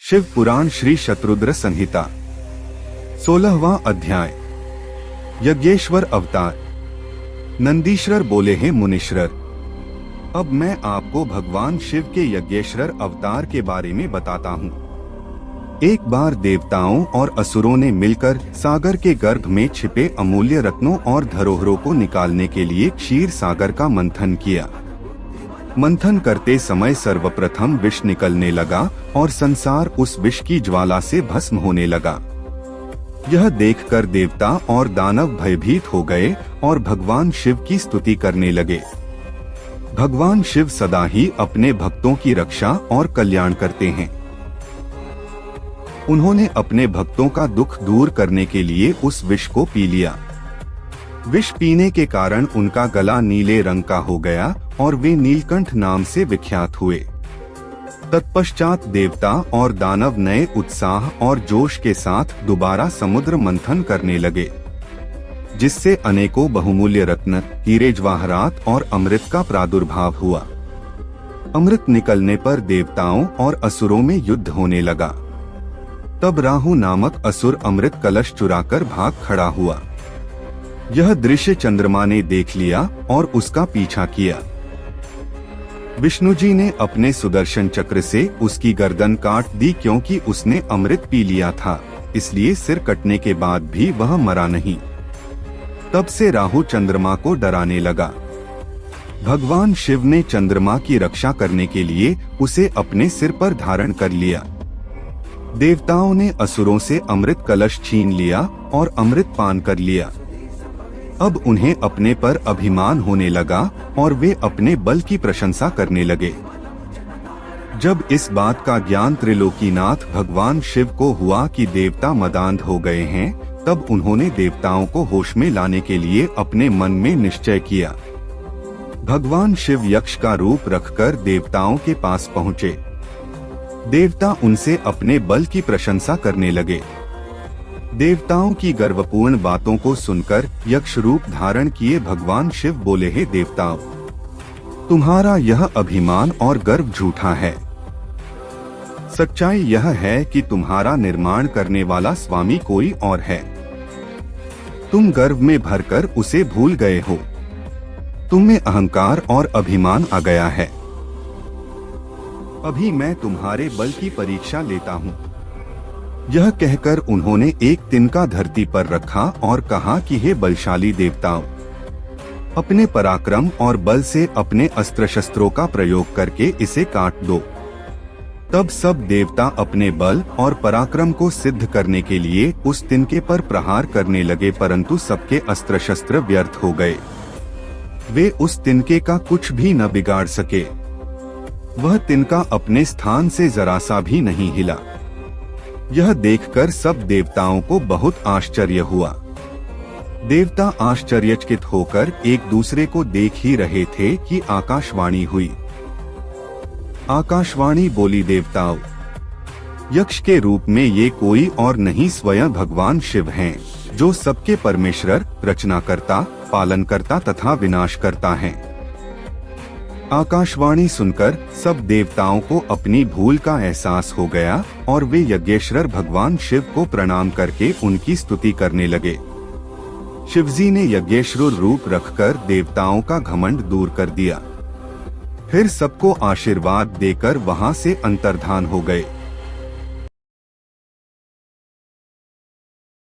शिव पुराण श्री शतरुद्र संहिता 16वां अध्याय। यज्ञेश्वर अवतार। नंदीश्वर बोले हैं मुनीश्वर, अब मैं आपको भगवान शिव के यज्ञेश्वर अवतार के बारे में बताता हूँ। एक बार देवताओं और असुरों ने मिलकर सागर के गर्भ में छिपे अमूल्य रत्नों और धरोहरों को निकालने के लिए क्षीर सागर का मंथन किया। मंथन करते समय सर्वप्रथम विष निकलने लगा और संसार उस विष की ज्वाला से भस्म होने लगा। यह देखकर देवता और दानव भयभीत हो गए और भगवान शिव की स्तुति करने लगे। भगवान शिव सदा ही अपने भक्तों की रक्षा और कल्याण करते हैं। उन्होंने अपने भक्तों का दुख दूर करने के लिए उस विष को पी लिया। विष पीने के कारण उनका गला नीले रंग का हो गया और वे नीलकंठ नाम से विख्यात हुए। तत्पश्चात देवता और दानव नए उत्साह और जोश के साथ दोबारा समुद्र मंथन करने लगे, जिससे अनेकों बहुमूल्य रत्न, हीरे जवाहरात और अमृत का प्रादुर्भाव हुआ। अमृत निकलने पर देवताओं और असुरों में युद्ध होने लगा। तब राहु नामक असुर अमृत कलश चुराकर भाग खड़ा हुआ। यह दृश्य चंद्रमा ने देख लिया और उसका पीछा किया। विष्णु जी ने अपने सुदर्शन चक्र से उसकी गर्दन काट दी, क्योंकि उसने अमृत पी लिया था, इसलिए सिर कटने के बाद भी वह मरा नहीं। तब से राहु चंद्रमा को डराने लगा। भगवान शिव ने चंद्रमा की रक्षा करने के लिए उसे अपने सिर पर धारण कर लिया। देवताओं ने असुरों से अमृत कलश छीन लिया और अमृत पान कर लिया। अब उन्हें अपने पर अभिमान होने लगा और वे अपने बल की प्रशंसा करने लगे। जब इस बात का ज्ञान त्रिलोकीनाथ भगवान शिव को हुआ कि देवता मदांध हो गए हैं, तब उन्होंने देवताओं को होश में लाने के लिए अपने मन में निश्चय किया। भगवान शिव यक्ष का रूप रखकर देवताओं के पास पहुँचे। देवता उनसे अपने बल की प्रशंसा करने लगे। देवताओं की गर्वपूर्ण बातों को सुनकर यक्ष रूप धारण किए भगवान शिव बोले, हे देवताओं, तुम्हारा यह अभिमान और गर्व झूठा है। सच्चाई यह है कि तुम्हारा निर्माण करने वाला स्वामी कोई और है। तुम गर्व में भरकर उसे भूल गए हो। तुम में अहंकार और अभिमान आ गया है। अभी मैं तुम्हारे बल की परीक्षा लेता हूँ। यह कहकर उन्होंने एक तिनका धरती पर रखा और कहा कि हे बलशाली देवताओं, अपने पराक्रम और बल से अपने अस्त्र शस्त्रों का प्रयोग करके इसे काट दो। तब सब देवता अपने बल और पराक्रम को सिद्ध करने के लिए उस तिनके पर प्रहार करने लगे, परंतु सबके अस्त्र शस्त्र व्यर्थ हो गए। वे उस तिनके का कुछ भी न बिगाड़ सके। वह तिनका अपने स्थान से जरा सा भी नहीं हिला। यह देखकर सब देवताओं को बहुत आश्चर्य हुआ। देवता आश्चर्यचकित होकर एक दूसरे को देख ही रहे थे कि आकाशवाणी हुई। आकाशवाणी बोली, देवताओं, यक्ष के रूप में ये कोई और नहीं स्वयं भगवान शिव हैं, जो सबके परमेश्वर, रचनाकर्ता, पालनकर्ता तथा विनाशकर्ता हैं। आकाशवाणी सुनकर सब देवताओं को अपनी भूल का एहसास हो गया और वे यज्ञेश्वर भगवान शिव को प्रणाम करके उनकी स्तुति करने लगे। शिवजी ने यज्ञेश्वर रूप रखकर देवताओं का घमंड दूर कर दिया। फिर सबको आशीर्वाद देकर वहां से अंतर्धान हो गए।